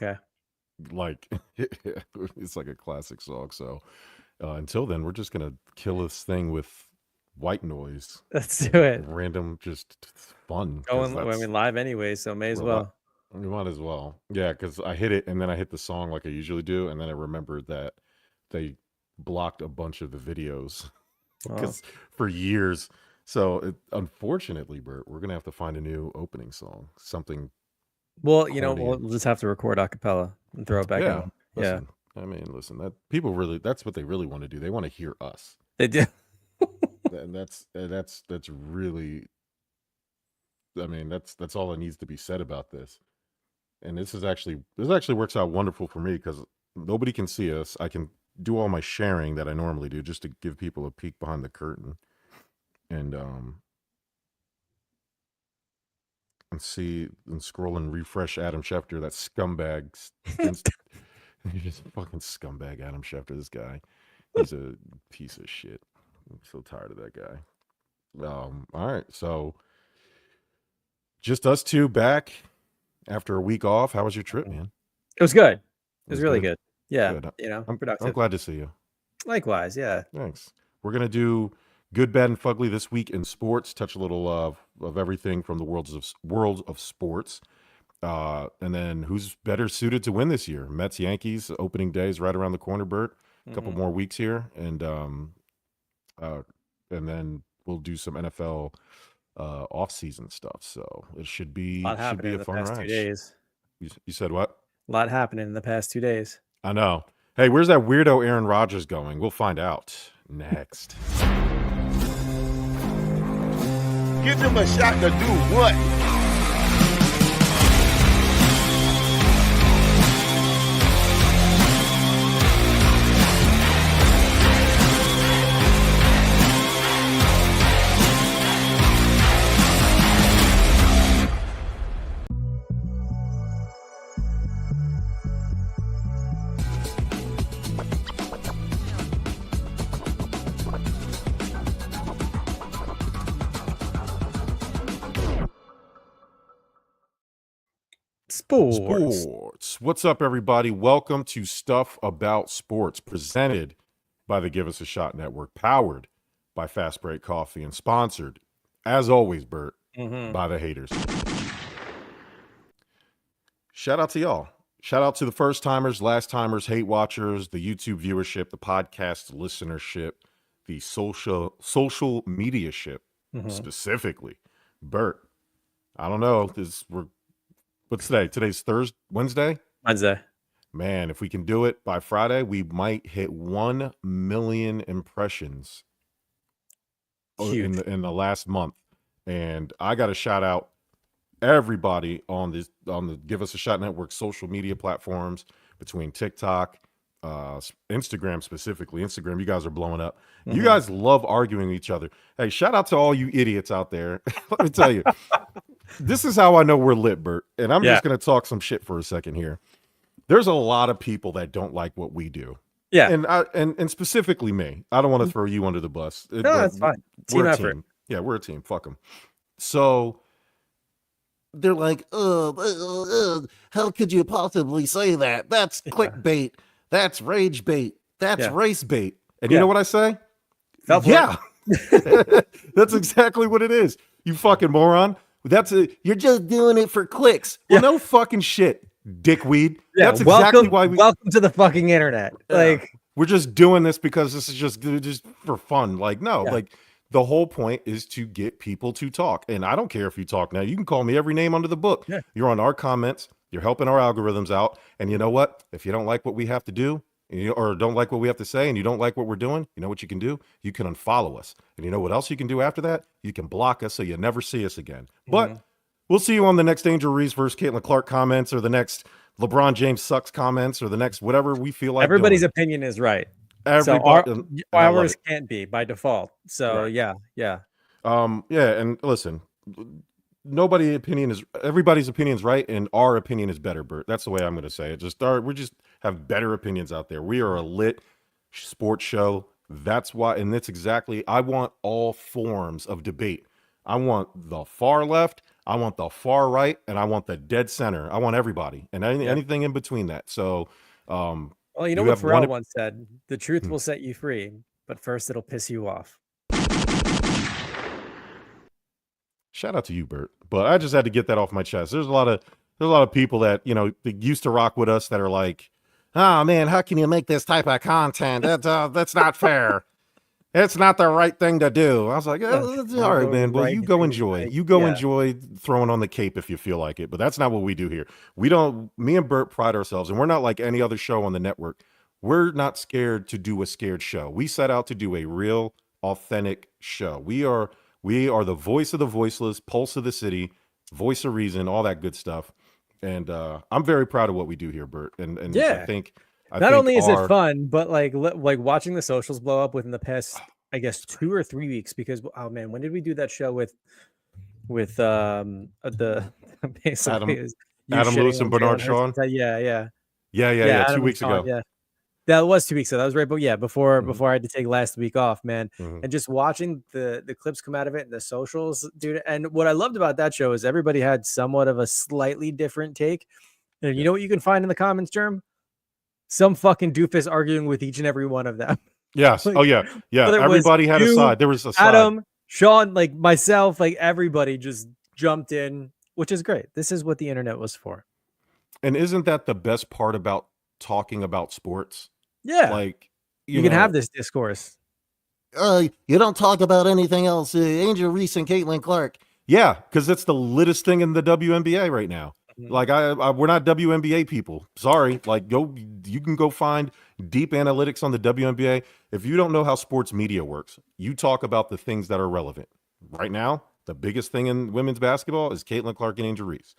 Okay. Like, it's like a classic song. So until then, we're just going to kill this thing with white noise Let's do and it. random just fun because Going, I that's mean, live anyway, so may as well, well. we might as well. Yeah, because I hit it and then I hit the song like I usually do. And then I remembered that they blocked a bunch of the videos Well, because for years. So unfortunately, Bert, we're going to have to find a new opening song, something well, corny we'll and just have to record a cappella and throw it back yeah. on. Yeah, Listen, I mean, listen, that people really, that's what they really want to do. They want to hear us. they do. And that's really, I mean, that's all that needs to be said about this. And this actually works out wonderful for me because nobody can see us. I can do all my sharing that I normally do just to give people a peek behind the curtain and see and scroll and refresh Adam Schefter, that scumbag. He's just a fucking scumbag, Adam Schefter. This guy, he's a piece of shit. I'm so tired of that guy. All right, so just us two back after a week off. How was your trip, man? It was good. It was was really good? good. Yeah, Good. I'm productive. glad to see you. Likewise, yeah. Thanks. We're gonna do good, bad, and fugly this week in sports. Touch a little of everything from the worlds of sports. And then who's better suited to win this year? Mets, Yankees. Opening day is right around the corner, Bert. A couple more weeks here, and then we'll do some NFL off-season stuff. So it should be A lot happening a in the fun past 2 ride. days. You said what? A lot happening in the past 2 days. I know. Hey, where's that weirdo Aaron Rodgers going? We'll find out next. Give them a shot to do what? Sports. What's up, everybody? Welcome to Stuff About Sports, presented by the Give Us a Shot Network, powered by Fast Break Coffee, and sponsored, as always, Bert, by the haters. Shout out to y'all. Shout out to the first timers, last timers, hate watchers, the YouTube viewership, the podcast listenership, the social media ship, specifically. Bert, I don't know. What's today? Today's Wednesday? Wednesday. Man, if we can do it by Friday, we might hit 1 million impressions Huge. in the last month. And I got to shout out everybody on the Give Us a Shot Network social media platforms, between TikTok, Instagram specifically. Instagram, you guys are blowing up. You guys love arguing with each other. Hey, shout out to all you idiots out there. Let me tell you. This is how I know we're lit, Bert. And I'm just going to talk some shit for a second here. There's a lot of people that don't like what we do. Yeah. And specifically me. I don't want to throw you under the bus. No, that's fine. Team effort. Team. Yeah, we're a team. Fuck them. So they're like, how could you possibly say that? That's clickbait. That's rage bait. That's race bait. And you know what I say? Yeah. That's exactly what it is. You fucking moron. You're just doing it for clicks. Well, no fucking shit, dickweed. Yeah, that's exactly why welcome to the fucking internet. Like, we're just doing this because this is just for fun. Like, no, like the whole point is to get people to talk. And I don't care if you talk now. You can call me every name under the book. Yeah. You're on our comments. You're helping our algorithms out. And you know what? If you don't like what we have to do, or don't like what we have to say, and you don't like what we're doing, you know what you can do? You can unfollow us. And you know what else you can do after that? You can block us so you never see us again. But we'll see you on the next Angel Reese versus Caitlin Clark comments, or the next LeBron James sucks comments, or the next whatever we feel like. Everybody's opinion is right. Everybody, so ours can't be by default. So yeah. And listen, everybody's opinion is right, and our opinion is better, Bert. That's the way I'm going to say it. We just have better opinions out there. We are a lit sports show. That's why, and that's exactly, I want all forms of debate. I want the far left. I want the far right, and I want the dead center. I want everybody and anything in between that. So, well, you know what Pharrell once said: "The truth will set you free, but first it'll piss you off." Shout out to you, Bert. But I just had to get that off my chest. There's a lot of people that, you know, that used to rock with us that are like, oh man, how can you make this type of content? That's not fair. It's not the right thing to do. I was like, all right, man. Well, you go enjoy. You go enjoy throwing on the cape if you feel like it. But that's not what we do here. Me and Bert pride ourselves, and we're not like any other show on the network. We're not scared to do a scared show. We set out to do a real, authentic show. We are the voice of the voiceless, pulse of the city, voice of reason, all that good stuff. And I'm very proud of what we do here, Bert. And I think not only is it fun, but like watching the socials blow up within the past, I guess, 2 or 3 weeks. Because oh man, when did we do that show with the basically Adam Lewis and Bernard Shaw? Yeah. 2 weeks ago. Yeah. That was 2 weeks ago. That was right, but yeah, before I had to take last week off, man. And just watching the clips come out of it and the socials, dude. And what I loved about that show is everybody had somewhat of a slightly different take. And you know what you can find in the comments, Jerm? Some fucking doofus arguing with each and every one of them. Yes. Like, oh yeah. Everybody had a side. There was a side. Adam, Sean, like myself, like everybody just jumped in, which is great. This is what the internet was for. And isn't that the best part about talking about sports? Yeah, like you can have this discourse. You don't talk about anything else. Angel Reese and Caitlin Clark. Yeah, because it's the littest thing in the WNBA right now. Like we're not WNBA people. Sorry. Like you can go find deep analytics on the WNBA. If you don't know how sports media works, you talk about the things that are relevant. Right now, the biggest thing in women's basketball is Caitlin Clark and Angel Reese.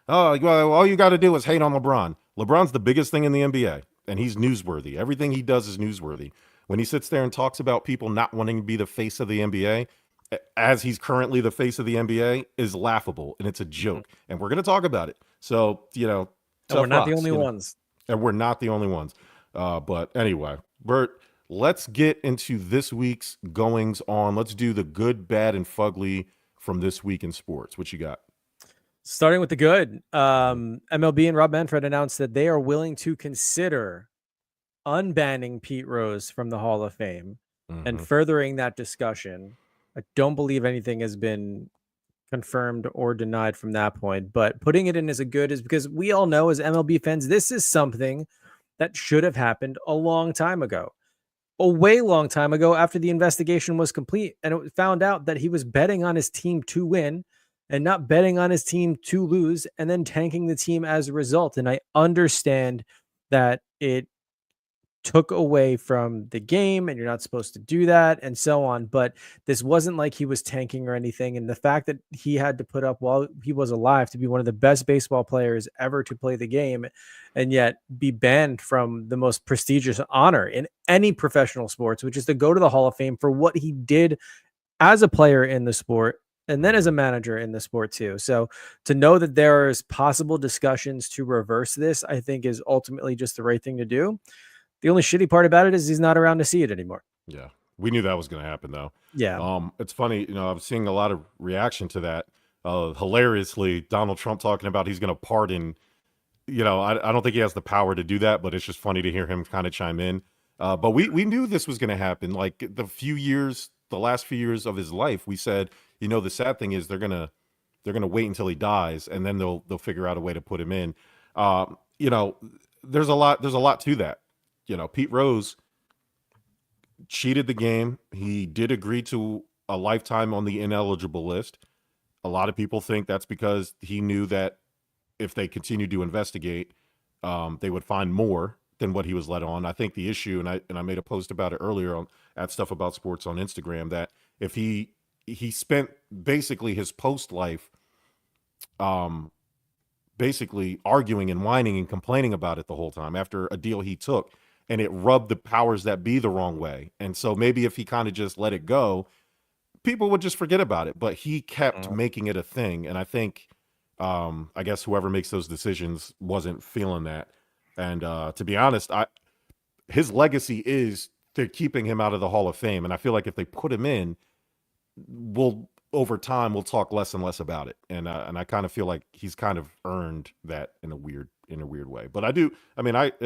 Oh, well, all you got to do is hate on LeBron. LeBron's the biggest thing in the NBA. And he's newsworthy. Everything he does is newsworthy. When he sits there and talks about people not wanting to be the face of the NBA, as he's currently the face of the NBA, is laughable. And it's a joke. And we're going to talk about it. So, you know. And we're not the only ones. And we're not the only ones. But anyway, Bert, let's get into this week's goings on. Let's do the good, bad, and fugly from this week in sports. What you got? Starting with the good, MLB and Rob Manfred announced that they are willing to consider unbanning Pete Rose from the Hall of Fame and furthering that discussion. I don't believe anything has been confirmed or denied from that point, but putting it in as a good is because we all know as MLB fans, this is something that should have happened a long time ago, a way long time ago after the investigation was complete. And it found out that he was betting on his team to win and not betting on his team to lose and then tanking the team as a result. And I understand that it took away from the game and you're not supposed to do that and so on. But this wasn't like he was tanking or anything. And the fact that he had to put up while he was alive to be one of the best baseball players ever to play the game and yet be banned from the most prestigious honor in any professional sports, which is to go to the Hall of Fame for what he did as a player in the sport and then as a manager in the sport too. So to know that there is possible discussions to reverse this, I think is ultimately just the right thing to do. The only shitty part about it is he's not around to see it anymore. Yeah. We knew that was going to happen though. Yeah. It's funny, you know, I'm seeing a lot of reaction to that. Hilariously, Donald Trump talking about he's going to pardon, you know, I don't think he has the power to do that, but it's just funny to hear him kind of chime in. But we knew this was going to happen. Like the last few years of his life, we said, you know, the sad thing is they're gonna wait until he dies and then they'll figure out a way to put him in. You know, there's a lot to that. You know, Pete Rose cheated the game. He did agree to a lifetime on the ineligible list. A lot of people think that's because he knew that if they continued to investigate, they would find more than what he was let on. I think the issue, and I made a post about it earlier at Stuff About Sports on Instagram, that if he spent basically his post life basically arguing and whining and complaining about it the whole time after a deal he took, and it rubbed the powers that be the wrong way. And so maybe if he kind of just let it go, people would just forget about it. But he kept making it a thing. And I think, I guess whoever makes those decisions wasn't feeling that. And to be honest, his legacy is they're keeping him out of the Hall of Fame. And I feel like if they put him in, we'll over time we'll talk less and less about it, and I kind of feel like he's kind of earned that in a weird way. But it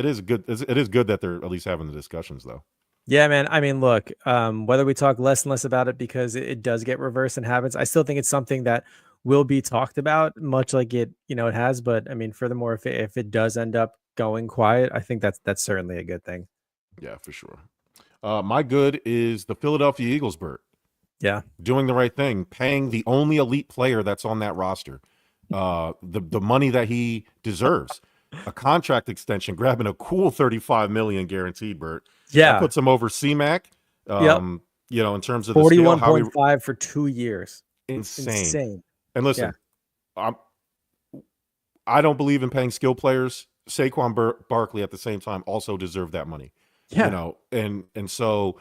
is good that they're at least having the discussions though. Yeah, man. I mean, look, whether we talk less and less about it because it does get reversed and happens, I still think it's something that will be talked about, much like it has. But I mean, furthermore, if it does end up going quiet, I think that's certainly a good thing. Yeah, for sure. My good is the Philadelphia Eagles, Bert. Yeah, doing the right thing, paying the only elite player that's on that roster the money that he deserves. A contract extension, grabbing a cool $35 million guaranteed, Bert. yeah, that puts him over C-Mac. Yep. In terms of the 41.5 for 2 years. Insane. And listen, I don't believe in paying skill players. Saquon Barkley at the same time also deserve that money. Yeah. And so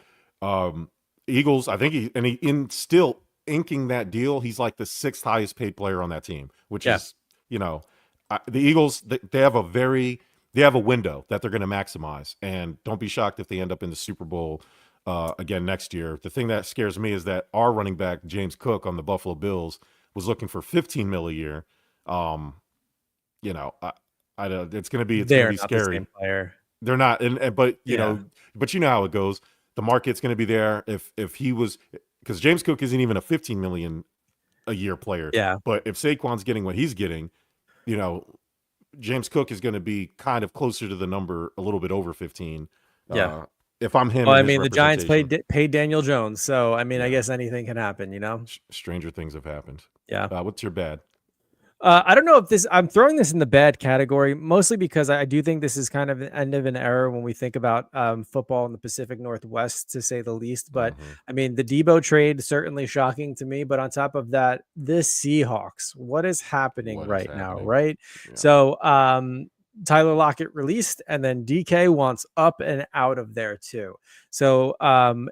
Eagles, I think in still inking that deal, he's like the 6th highest paid player on that team, which is, the Eagles, they have a window that they're going to maximize, and don't be shocked if they end up in the Super Bowl again next year. The thing that scares me is that our running back, James Cook on the Buffalo Bills, was looking for $15 million a year. It's going to be scary. The same player. They're not, but you know how it goes. The market's going to be there if he was, because James Cook isn't even a $15 million a year player. Yeah. But if Saquon's getting what he's getting, James Cook is going to be kind of closer to the number, a little bit over 15. Yeah. If I'm him. Well, I mean, the Giants paid Daniel Jones, so I mean, I guess anything can happen. Stranger things have happened. Yeah. What's your bad? I don't know if I'm throwing this in the bad category, mostly because I do think this is kind of the end of an era when we think about football in the Pacific Northwest, to say the least. But I mean, the Debo trade, certainly shocking to me. But on top of that, this Seahawks, what is happening right now, right? Yeah. So Tyler Lockett released, and then DK wants up and out of there too. So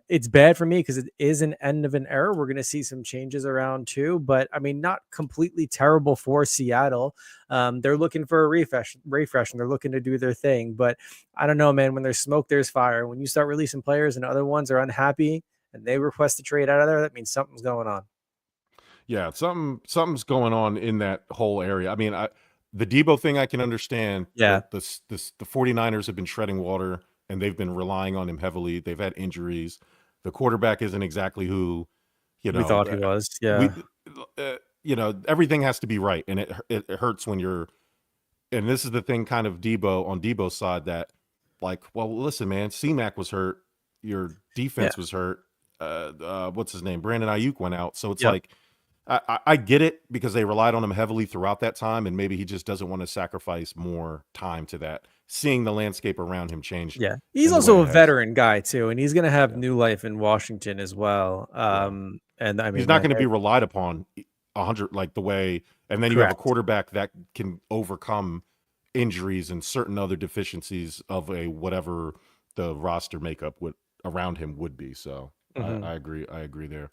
it's bad for me because it is an end of an era. We're going to see some changes around too, but I mean, not completely terrible for Seattle. They're looking for a refresh, and they're looking to do their thing. But I don't know, man. When there's smoke, there's fire. When you start releasing players and other ones are unhappy and they request a trade out of there, that means something's going on. Yeah, something's going on in that whole area. I mean, the Debo thing I can understand. Yeah. The 49ers have been treading water, and they've been relying on him heavily. They've had injuries. The quarterback isn't exactly who, we thought he was. Yeah. Everything has to be right. And it hurts when you're, and this is the thing kind of on Debo's side that, like, well, listen, man, C-Mac was hurt. Your defense was hurt. What's his name? Brandon Ayuk went out. So it's like, I get it because they relied on him heavily throughout that time, and maybe he just doesn't want to sacrifice more time to that, seeing the landscape around him change. Yeah, he's also a veteran guy too, and he's going to have new life in Washington as well. And I mean, he's not going to be relied upon 100 like the way, and then you have a quarterback that can overcome injuries and certain other deficiencies of a whatever the roster makeup around him would be. So I agree there.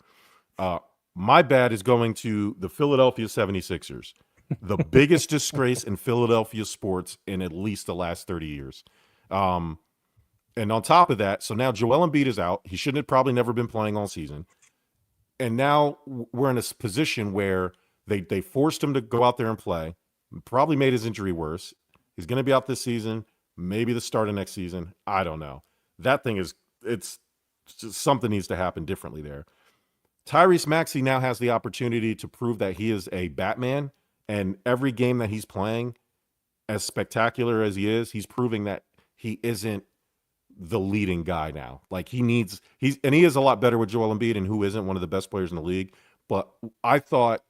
My bad is going to the Philadelphia 76ers, the biggest disgrace in Philadelphia sports in at least the last 30 years. And on top of that, so now Joel Embiid is out. He shouldn't have probably never been playing all season. And now we're in a position where they forced him to go out there and play, probably made his injury worse. He's going to be out this season, maybe the start of next season. I don't know. That thing it's just something needs to happen differently there. Tyrese Maxey now has the opportunity to prove that he is a Batman, and every game that he's playing, as spectacular as he is, he's proving that he isn't the leading guy now. Like he is a lot better with Joel Embiid, and who isn't one of the best players in the league. But I thought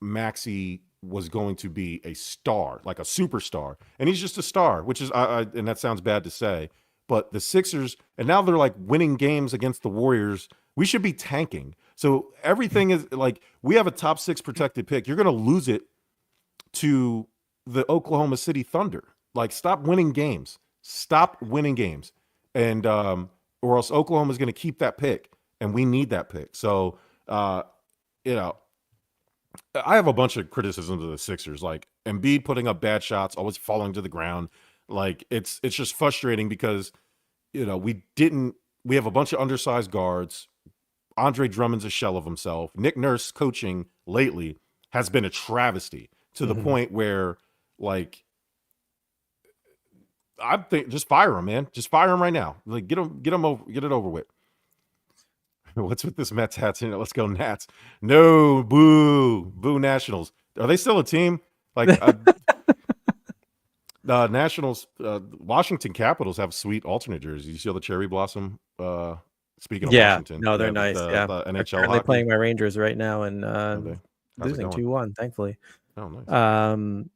Maxey was going to be a star, like a superstar, and he's just a star, which is and that sounds bad to say, but the Sixers, and now they're like winning games against the Warriors. We should be tanking. So everything is like, we have a top 6 protected pick. You're going to lose it to the Oklahoma City Thunder. Like, stop winning games. And, or else Oklahoma is going to keep that pick, and we need that pick. So, I have a bunch of criticisms of the Sixers, like Embiid putting up bad shots, always falling to the ground. Like, it's just frustrating because, we have a bunch of undersized guards. Andre Drummond's a shell of himself. Nick Nurse coaching lately has been a travesty to the point where, like, I think just fire him, man. Just fire him right now. Like, get him over, get it over with. What's with this Mets hats? Let's go Nats. No, boo Nationals. Are they still a team? Like, Nationals, Washington Capitals have sweet alternate jerseys. You see all the cherry blossom. Speaking of Washington, no, they're nice. The NHL. They're playing my Rangers right now and losing 2-1, thankfully. Oh,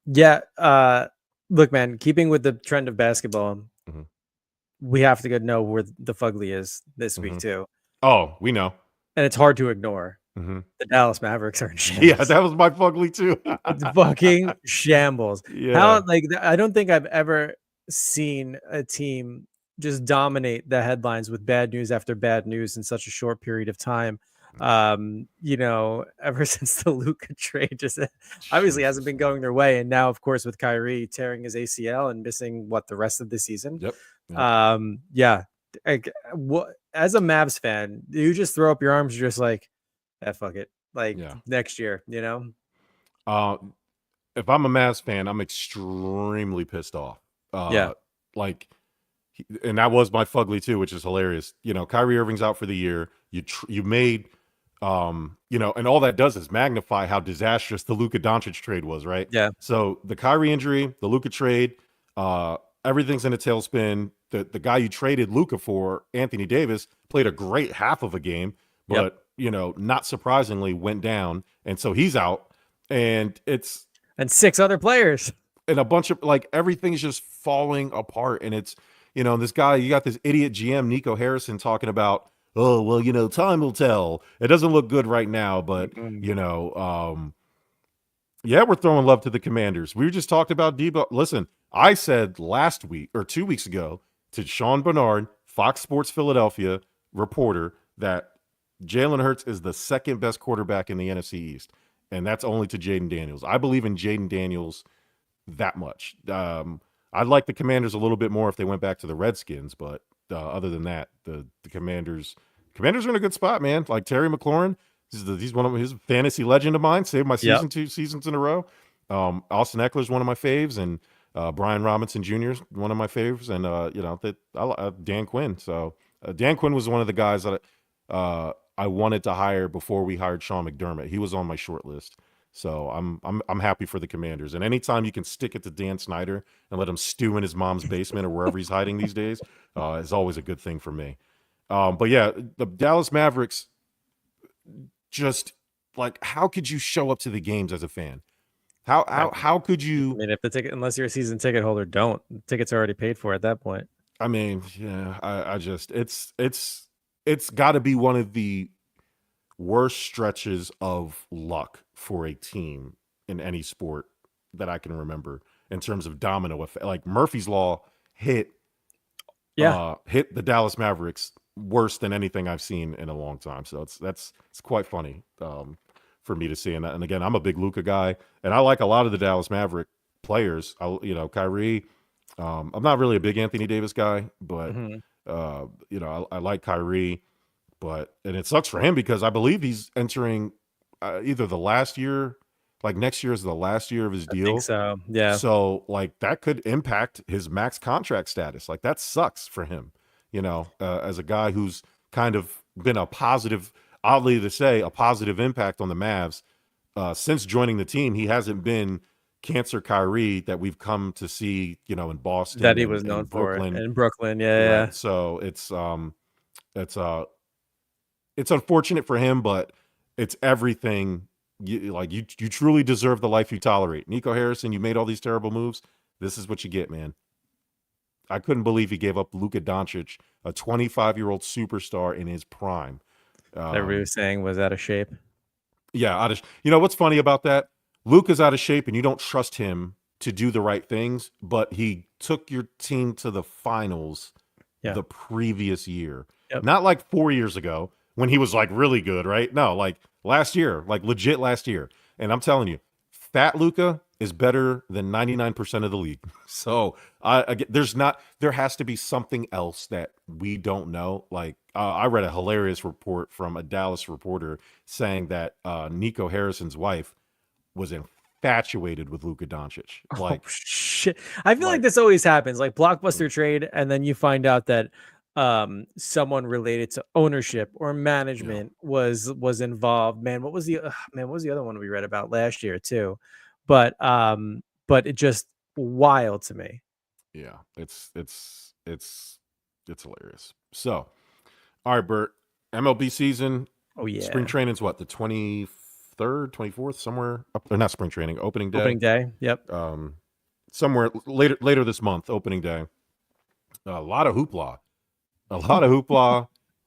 nice. Look, man, keeping with the trend of basketball, we have to know where the Fugly is this week too. Oh, we know, and it's hard to ignore. The Dallas Mavericks are in shambles. Yeah, that was my Fugly too. It's fucking shambles. Yeah. I don't think I've ever seen a team just dominate the headlines with bad news after bad news in such a short period of time. Ever since the Luka trade just obviously hasn't been going their way. And now, of course, with Kyrie tearing his ACL and missing the rest of the season. Yep. As a Mavs fan, you just throw up your arms, you're just like, fuck it. Next year, If I'm a Mavs fan, I'm extremely pissed off. And that was my Fugly too, which is hilarious. Kyrie Irving's out for the year. You made, and all that does is magnify how disastrous the Luka Doncic trade was, right? Yeah. So the Kyrie injury, the Luka trade, everything's in a tailspin. The guy you traded Luka for, Anthony Davis, played a great half of a game, but not surprisingly went down, and so he's out. And 6 other players, and a bunch of everything's just falling apart. And it's this guy, you got this idiot GM Nico Harrison talking about, oh well, time will tell. It doesn't look good right now, but we're throwing love to the Commanders. We just talked about Debo. Listen, I said last week or 2 weeks ago to Sean Bernard, Fox Sports Philadelphia reporter, that Jalen Hurts is the second best quarterback in the NFC East, and that's only to Jaden Daniels. I believe in Jaden Daniels that much. I'd like the Commanders a little bit more if they went back to the Redskins, but other than that, the Commanders are in a good spot, man. Like Terry McLaurin, he's one of his fantasy legend of mine. Saved my season 2 seasons in a row. Austin Eckler's one of my faves, and Brian Robinson Jr. is one of my faves, and Dan Quinn. So Dan Quinn was one of the guys that I wanted to hire before we hired Sean McDermott. He was on my short list. So I'm happy for the Commanders. And anytime you can stick it to Dan Snyder and let him stew in his mom's basement or wherever he's hiding these days, is always a good thing for me. But yeah, the Dallas Mavericks, just how could you show up to the games as a fan? How could you? I mean, if the ticket, unless you're a season ticket holder, don't. The tickets are already paid for at that point. I mean, yeah, I just it's got to be one of the worst stretches of luck for a team in any sport that I can remember in terms of domino effect. Like Murphy's Law hit the Dallas Mavericks worse than anything I've seen in a long time. So it's quite funny for me to see. And again, I'm a big Luka guy, and I like a lot of the Dallas Maverick players. Kyrie. I'm not really a big Anthony Davis guy, but I like Kyrie. And it sucks for him because I believe he's entering either the last year, next year is the last year of his deal. I think so, yeah. So that could impact his max contract status. That sucks for him, as a guy who's kind of been a positive, oddly to say, a positive impact on the Mavs. Since joining the team, he hasn't been Cancer Kyrie that we've come to see, in Boston. That he was known for in Brooklyn. Yeah. Right? So it's unfortunate for him, but it's everything. You truly deserve the life you tolerate. Nico Harrison, you made all these terrible moves. This is what you get, man. I couldn't believe he gave up Luka Doncic, a 25-year-old superstar in his prime. Everybody was saying was out of shape. Yeah, what's funny about that? Luka's out of shape, and you don't trust him to do the right things, but he took your team to the finals the previous year. Yep. Not 4 years ago when he was really good, right? No, last year, legit last year. And I'm telling you, fat Luka is better than 99% of the league. So there has to be something else that we don't know. I read a hilarious report from a Dallas reporter saying that Nico Harrison's wife was infatuated with Luka Doncic. Like, oh shit! I feel like this always happens, like blockbuster trade, and then you find out that someone related to ownership or management was involved. Man, what was the other one we read about last year too? But it just wild to me. Yeah, it's hilarious. So, all right, Bert, MLB season. Oh yeah, spring training's what, the 23rd, 24th, somewhere up, or not spring training, opening day. Opening day, yep. Somewhere later this month, opening day. A lot of hoopla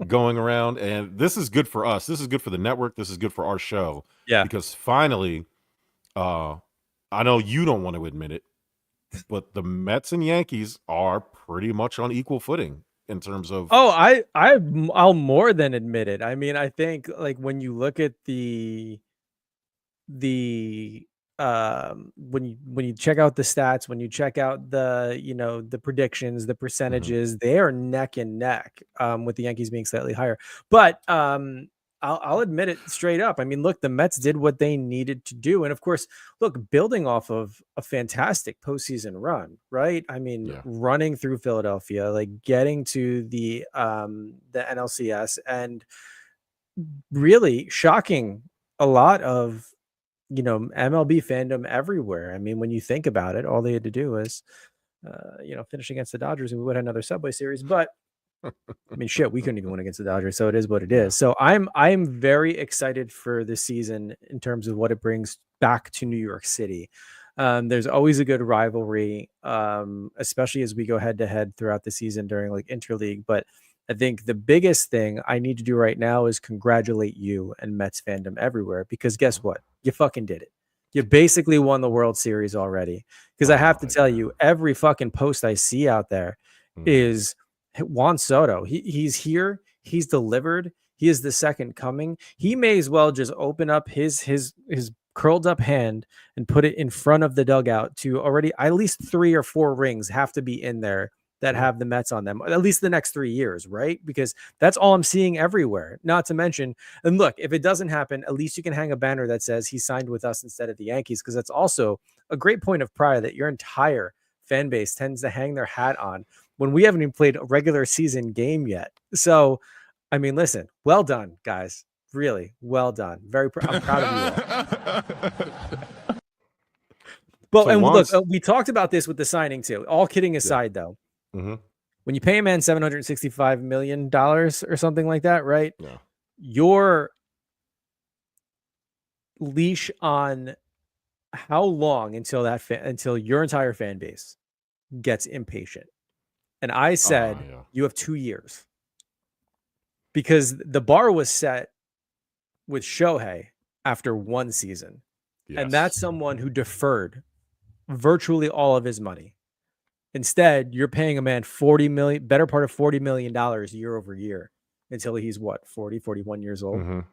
going around, and this is good for us. This is good for the network. This is good for our show. Yeah, because finally, I know you don't want to admit it, but the Mets and Yankees are pretty much on equal footing in terms of. Oh, I'll more than admit it. I mean, I think like when you look at the when you check out the stats, when you check out the the predictions, the percentages, they are neck and neck, with the Yankees being slightly higher. But I'll admit it straight up. I mean, look, the Mets did what they needed to do, and of course, look, building off of a fantastic postseason run, right? I mean, running through Philadelphia, like getting to the NLCS, and really shocking a lot of MLB fandom everywhere. I mean, when you think about it, all they had to do was finish against the Dodgers, and we would have another Subway Series. But I mean, shit, we couldn't even win against the Dodgers, so it is what it is. So I'm very excited for this season in terms of what it brings back to New York City. There's always a good rivalry, especially as we go head to head throughout the season during like interleague. But I think the biggest thing I need to do right now is congratulate you and Mets fandom everywhere, because guess what? You fucking did it. You basically won the World Series already. Because I have to tell you, every fucking post I see out there is Juan Soto. He's here. He's delivered. He is the second coming. He may as well just open up his curled up hand and put it in front of the dugout to already at least 3 or 4 rings have to be in there that have the Mets on them, at least the next 3 years, right? Because that's all I'm seeing everywhere. Not to mention, and look, if it doesn't happen, at least you can hang a banner that says he signed with us instead of the Yankees, because that's also a great point of pride that your entire fan base tends to hang their hat on when we haven't even played a regular season game yet. So, I mean, listen, well done, guys. Really, well done. I'm proud of you all. Well, and look, we talked about this with the signing too. All kidding aside, though, when you pay a man $765 million or something like that, right? Yeah. Your leash on how long until your entire fan base gets impatient. And I said, you have 2 years, because the bar was set with Shohei after 1 season. Yes. And that's someone who deferred virtually all of his money. Instead, you're paying a man better part of $40 million year over year until he's 41 years old.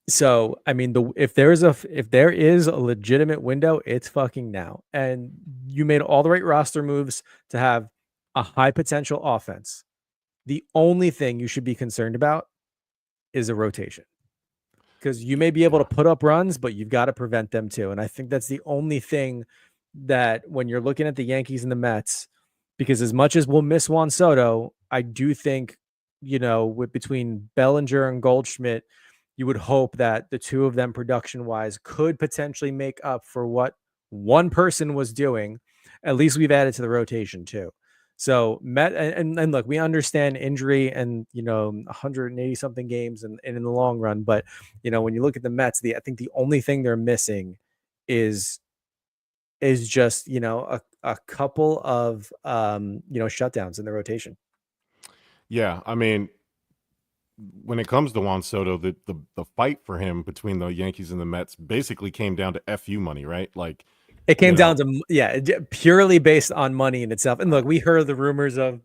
So, I mean, if there is a legitimate window, it's fucking now. And you made all the right roster moves to have a high potential offense. The only thing you should be concerned about is a rotation, because you may be able to put up runs, but you've got to prevent them too. And I think that's the only thing that when you're looking at the Yankees and the Mets, because as much as we'll miss Juan Soto, I do think, between Bellinger and Goldschmidt, you would hope that the two of them production wise could potentially make up for what one person was doing. At least we've added to the rotation too. So and look, we understand injury and 180 something games and in the long run, but when you look at the Mets, I think the only thing they're missing is just a couple of shutdowns in the rotation. Yeah, I mean, when it comes to Juan Soto, the fight for him between the Yankees and the Mets basically came down to FU money, right? Like, it came down to purely based on money in itself. And look, we heard the rumors of,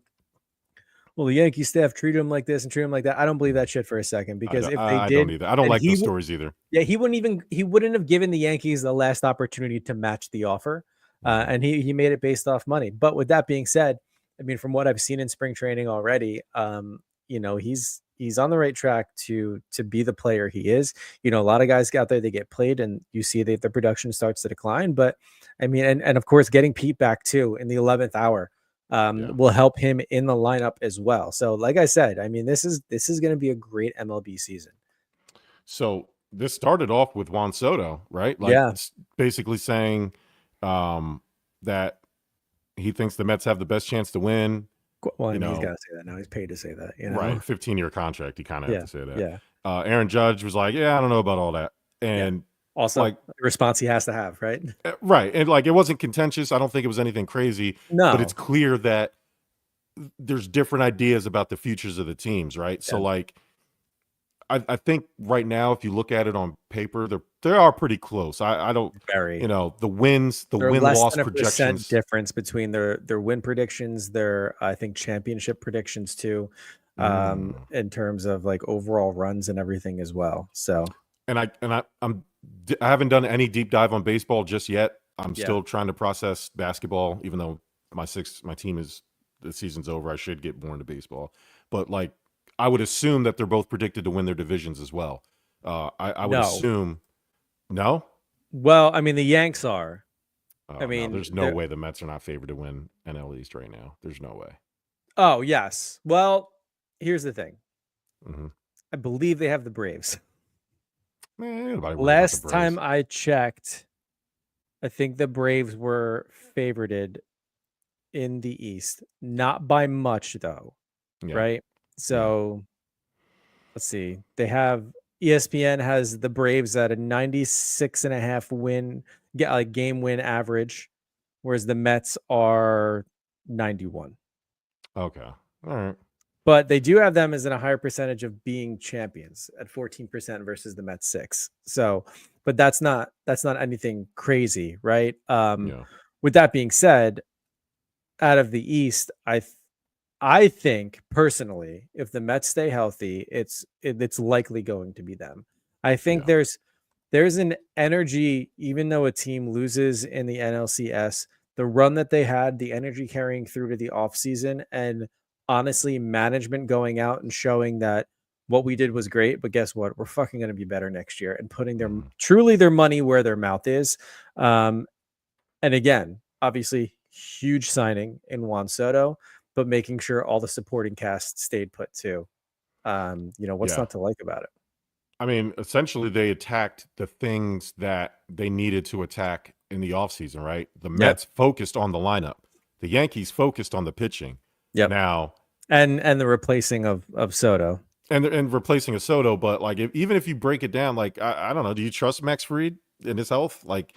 well, the Yankee staff treated him like this and treated him like that. I don't believe that shit for a second, because if they did, don't either. I don't like those stories either. Yeah, he wouldn't have given the Yankees the last opportunity to match the offer, and he made it based off money. But with that being said, I mean, from what I've seen in spring training already, he's on the right track to be the player he is. A lot of guys out there, they get played and you see that the production starts to decline. But I mean, and of course, getting Pete back too in the 11th hour will help him in the lineup as well. So, like I said, I mean, this is going to be a great MLB season. So this started off with Juan Soto, right? Like, it's basically saying that he thinks the Mets have the best chance to win. Well, I mean, he's got to say that now. He's paid to say that, Right? 15-year contract. You kind of have to say that. Yeah. Aaron Judge was like, "Yeah, I don't know about all that," and also like the response he has to have, right? Right, and like it wasn't contentious. I don't think it was anything crazy. No, but it's clear that there's different ideas about the futures of the teams, right? So like, I think right now, if you look at it on paper, they are pretty close. I don't, the win-loss projections difference between their win predictions, their I think championship predictions too, in terms of like overall runs and everything as well. So, I haven't done any deep dive on baseball just yet. I'm still trying to process basketball, even though the season's over. I should get more into baseball, but like, I would assume that they're both predicted to win their divisions as well. I would assume. No? Well, I mean, the Yanks are. I mean, no, there's no way the Mets are not favored to win NL East right now. There's no way. Oh, yes. Well, here's the thing. I believe they have the Braves. Man, last time I checked, I think the Braves were favorited in the East. Not by much, though. Yeah. Right? So let's see. They have ESPN has the Braves at a 96.5 game win average, whereas the Mets are 91. Okay. All right. But they do have them as in a higher percentage of being champions at 14% versus the Mets 6. So, but that's not anything crazy, right? With that being said, out of the East, I think personally, if the Mets stay healthy, it's likely going to be them. I think there's an energy, even though a team loses in the NLCS, the run that they had, the energy carrying through to the offseason, and honestly, management going out and showing that what we did was great, but guess what? We're fucking going to be better next year, and putting truly their money where their mouth is. And again, obviously, huge signing in Juan Soto, but making sure all the supporting cast stayed put too. What's not to like about it? I mean, essentially they attacked the things that they needed to attack in the offseason, right? The Mets focused on the lineup. The Yankees focused on the pitching. Yep. Now and the replacing of Soto. And replacing a Soto, but like even if you break it down, like I don't know, do you trust Max Fried in his health? Like,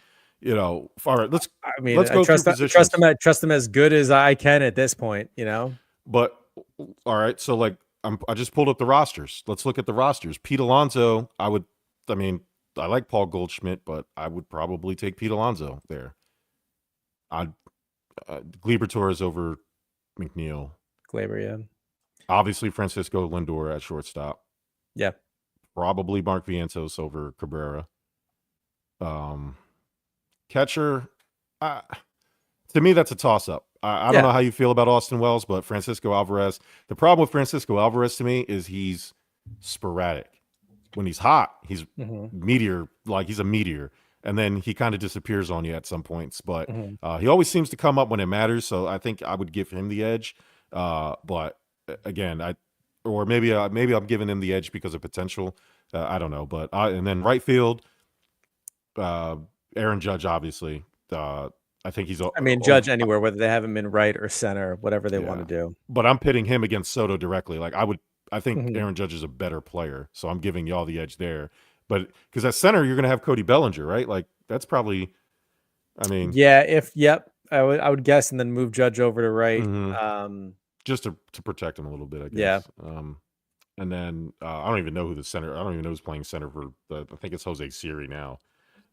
all right, let's go trust him as good as I can at this point, But all right, so like I just pulled up the rosters. Let's look at the rosters. Pete Alonso, I like Paul Goldschmidt, but I would probably take Pete Alonso there. Gleyber Torres over McNeil. Gleyber, yeah. Obviously Francisco Lindor at shortstop. Yeah. Probably Mark Vientos over Cabrera. Catcher, to me, that's a toss-up. I don't know how you feel about Austin Wells, but Francisco Alvarez. The problem with Francisco Alvarez to me is he's sporadic. When he's hot, he's meteor, like he's a meteor, and then he kind of disappears on you at some points. But he always seems to come up when it matters. So I think I would give him the edge. But again, maybe I'm giving him the edge because of potential. I don't know. But and then right field, Aaron Judge, obviously. I think he's. Judge anywhere, whether they have him in right or center, whatever they want to do. But I'm pitting him against Soto directly. Like I think Aaron Judge is a better player, so I'm giving y'all the edge there. But because at center, you're going to have Cody Bellinger, right? Like that's probably. I would guess, and then move Judge over to right, just to protect him a little bit, I guess. Yeah. And then I don't even know who the center. I don't even know who's playing center for. I think it's Jose Siri now.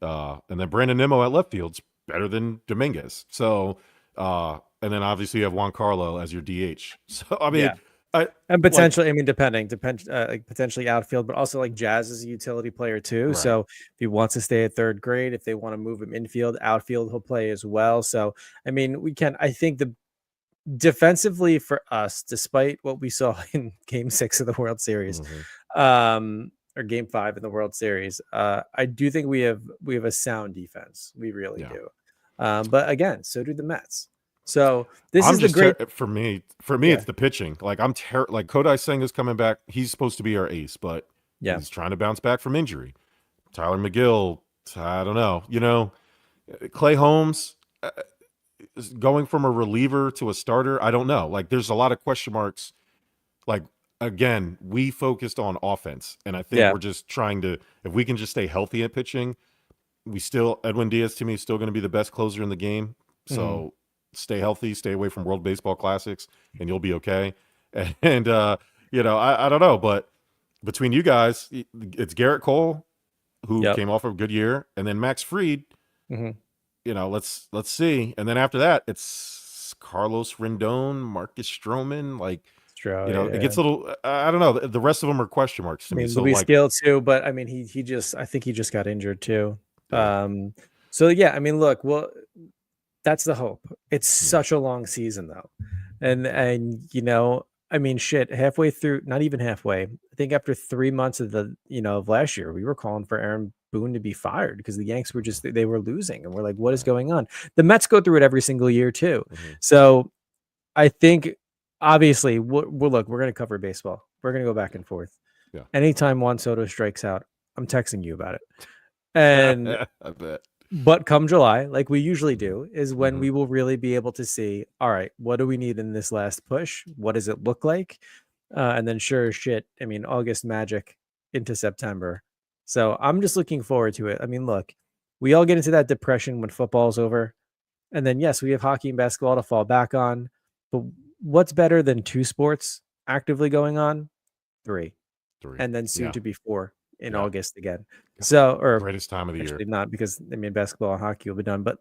And then Brandon Nimmo at left field's better than Dominguez. So, and then obviously you have Juan Carlo as your DH. So and potentially, potentially outfield, but also like Jazz is a utility player too. Right. So if he wants to stay at third grade, if they want to move him infield, outfield, he'll play as well. So I think defensively for us, despite what we saw in Game 6 of the World Series, or Game 5 in the World Series, I do think we have a sound defense. We really do. But again, so do the Mets. So this is the great for me. It's the pitching. Like like Kodai Senga's coming back. He's supposed to be our ace, but he's trying to bounce back from injury. Tyler McGill, I don't know. You know, Clay Holmes going from a reliever to a starter. I don't know. Like there's a lot of question marks. Like again, we focused on offense, and I think we're just trying to. If we can just stay healthy at pitching, Edwin Diaz to me is still going to be the best closer in the game. So. Stay healthy, stay away from World Baseball Classics, and you'll be okay. And you know, I don't know, but between you guys, it's Garrett Cole, who came off of a good year, and then Max Fried. You know, let's see. And then after that, it's Carlos Rendon, Marcus Stroman. Like, you know, it gets a little. I don't know. The rest of them are question marks to me. So Luis Gil too, but I mean, I think he just got injured too. So yeah, I mean, look, well. That's the hope. It's such a long season though. And you know, I mean shit, halfway through, not even halfway. I think after 3 months of of last year, we were calling for Aaron Boone to be fired because the Yanks were they were losing and we're like, what is going on? The Mets go through it every single year too. So I think obviously we're going to cover baseball. We're going to go back and forth. Anytime Juan Soto strikes out, I'm texting you about it. And I bet. But come July, like we usually do, is when we will really be able to see, all right, what do we need in this last push? What does it look like? And then sure as shit, I mean, August magic into September. So I'm just looking forward to it. I mean, look, we all get into that depression when football's over. And then, yes, we have hockey and basketball to fall back on. But what's better than 2 sports actively going on? 3. And then soon to be 4 in August again. So, or greatest time of the year. Not because I mean basketball and hockey will be done, but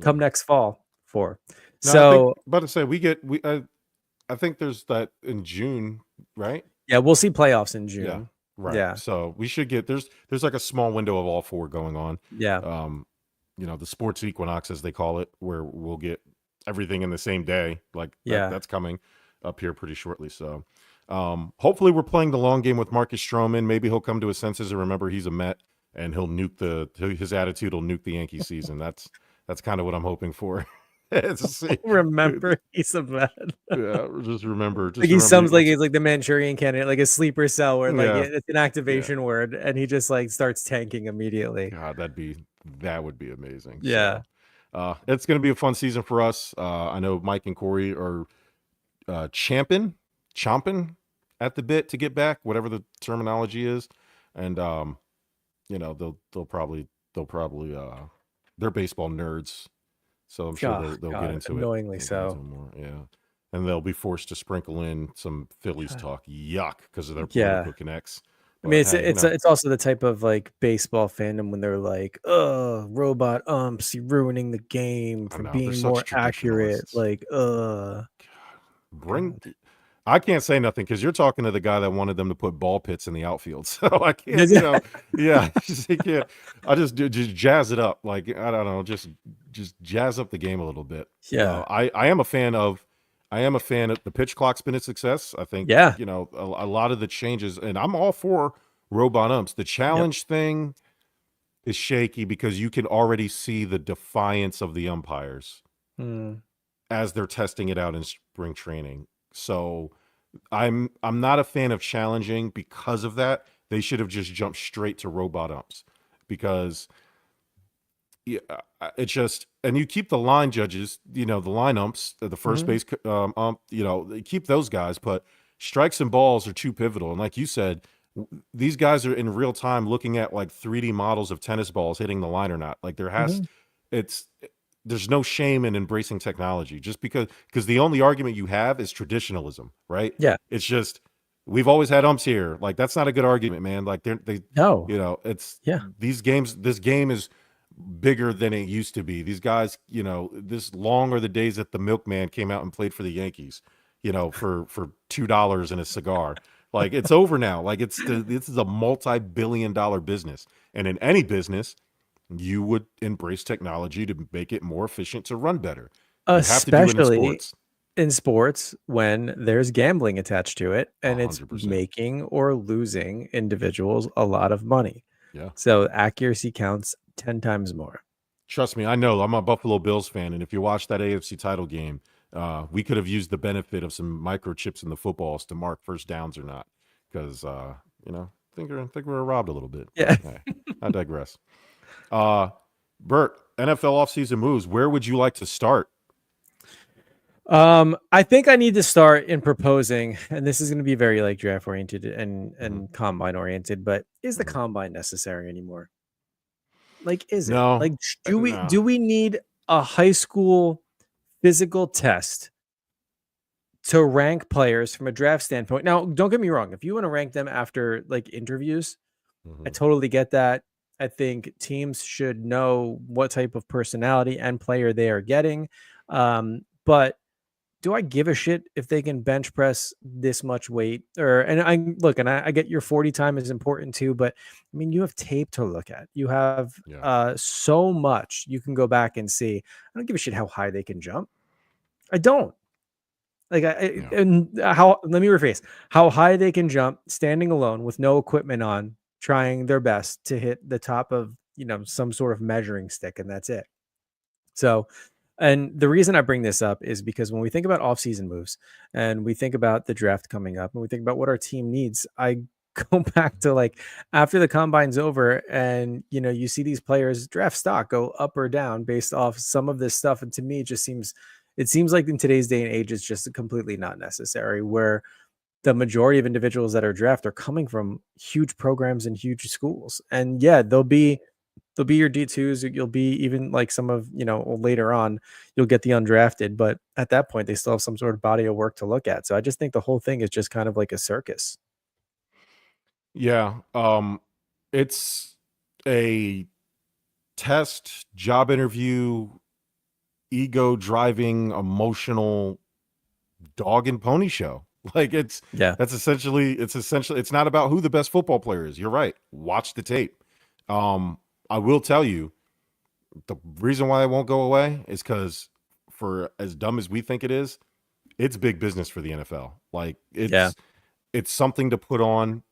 come next fall 4. No, so, but to say I think there's that in June, right? Yeah, we'll see playoffs in June. Yeah, right. Yeah. So we should get there's like a small window of all 4 going on. Yeah. You know, the sports equinox as they call it, where we'll get everything in the same day. Like that's coming up here pretty shortly. So. Hopefully we're playing the long game with Marcus Stroman. Maybe he'll come to his senses and remember he's a Met and he'll nuke his attitude will nuke the Yankee season. That's kind of what I'm hoping for. Remember he's a Met. Just remember. Like he sounds like he's like the Manchurian candidate, like a sleeper cell where like it's an activation word and he just like starts tanking immediately. God, that would be amazing. Yeah. So, it's going to be a fun season for us. I know Mike and Corey are chomping at the bit to get back, whatever the terminology is, and you know they'll probably they're baseball nerds, so I'm sure they'll get into annoyingly it. So and they'll be forced to sprinkle in some Phillies talk, yuck, because of their political connects. But, I mean, it's also the type of like baseball fandom when they're like, "Oh, robot umps, you're ruining the game from being more accurate." Like, I can't say nothing because you're talking to the guy that wanted them to put ball pits in the outfield. So I can't, you know, I just jazz it up. Like, I don't know, just jazz up the game a little bit. Yeah. I am a fan of the pitch clock's been a success. I think, you know, a lot of the changes, and I'm all for robot umps. The challenge thing is shaky because you can already see the defiance of the umpires as they're testing it out in spring training. So I'm not a fan of challenging because of that. They should have just jumped straight to robot umps because it's just, and you keep the line judges, you know, the line umps, the first base ump, you know, they keep those guys, but strikes and balls are too pivotal. And like you said, these guys are in real time looking at like 3D models of tennis balls hitting the line or not. Like there's no shame in embracing technology just because the only argument you have is traditionalism, right? Yeah. It's just, we've always had umps here. Like, that's not a good argument, man. Like no, you know, this game is bigger than it used to be. These guys, you know, this long are the days that the milkman came out and played for the Yankees, you know, for $2 and a cigar. Like, it's over now. Like, this is a multi-billion-dollar business. And in any business, you would embrace technology to make it more efficient to run better. You have to do it in sports. in sports when there's gambling attached to it, and it's 100%. making or losing individuals a lot of money. Yeah. So accuracy counts 10 times more. Trust me, I know. I'm a Buffalo Bills fan, and if you watch that AFC title game, we could have used the benefit of some microchips in the footballs to mark first downs or not, because I think we were robbed a little bit. Yeah. Hey, I digress. Bert, NFL offseason moves. Where would you like to start? I think I need to start in proposing, and this is going to be very like draft oriented and combine oriented, but is the combine necessary anymore? Like, is it? No. Like, do we need a high school physical test to rank players from a draft standpoint? Now, don't get me wrong. If you want to rank them after like interviews, I totally get that. I think teams should know what type of personality and player they are getting. But do I give a shit if they can bench press this much weight? I get your 40 time is important too, but I mean, you have tape to look at. You have so much you can go back and see. I don't give a shit how high they can jump. I don't. Let me rephrase how high they can jump standing alone with no equipment on, trying their best to hit the top of, some sort of measuring stick, and that's it. So, and the reason I bring this up is because when we think about off-season moves and we think about the draft coming up and we think about what our team needs, I go back to like after the combine's over and, you see these players draft stock go up or down based off some of this stuff. And to me, it seems like in today's day and age, it's just completely not necessary, where the majority of individuals that are drafted are coming from huge programs and huge schools. And yeah, they'll be your D2s. You'll be even like some of, later on, you'll get the undrafted, but at that point they still have some sort of body of work to look at. So I just think the whole thing is just kind of like a circus. Yeah. It's a test, job interview, ego driving, emotional dog and pony show. Like it's essentially it's not about who the best football player is. You're right. Watch the tape. I will tell you, the reason why it won't go away is because, for as dumb as we think it is, it's big business for the NFL. Like it's something to put on